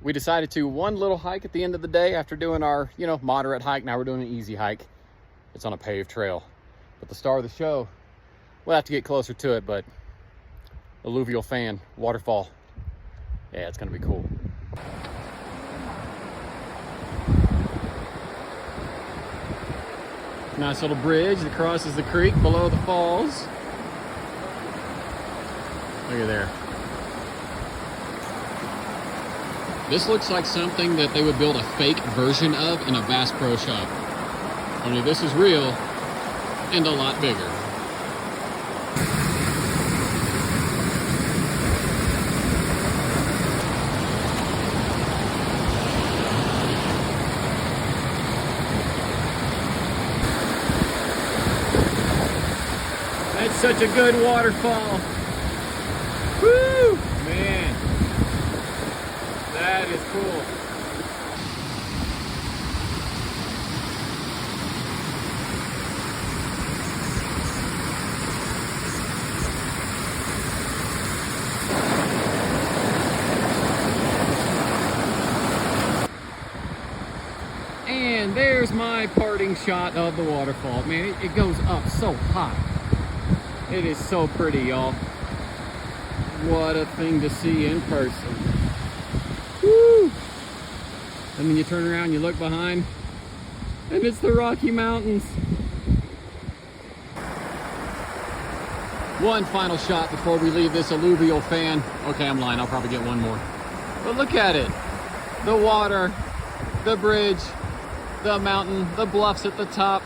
We decided to one little hike at the end of the day after doing our, moderate hike. Now we're doing an easy hike. It's on a paved trail. But the star of the show, we'll have to get closer to it, but alluvial fan, waterfall. Yeah, it's gonna be cool. Nice little bridge that crosses the creek below the falls. Look at there. This looks like something that they would build a fake version of in a Bass Pro Shop. Only this is real and a lot bigger. That's such a good waterfall. Woo! Man, that is cool. And there's my parting shot of the waterfall. Man, it goes up so high. It is so pretty, y'all. What a thing to see in person. Woo! And then you turn around, you look behind, and it's the Rocky Mountains. One final shot before we leave this alluvial fan. Okay, I'm lying, I'll probably get one more. But look at it. The water, the bridge, the mountain, the bluffs at the top.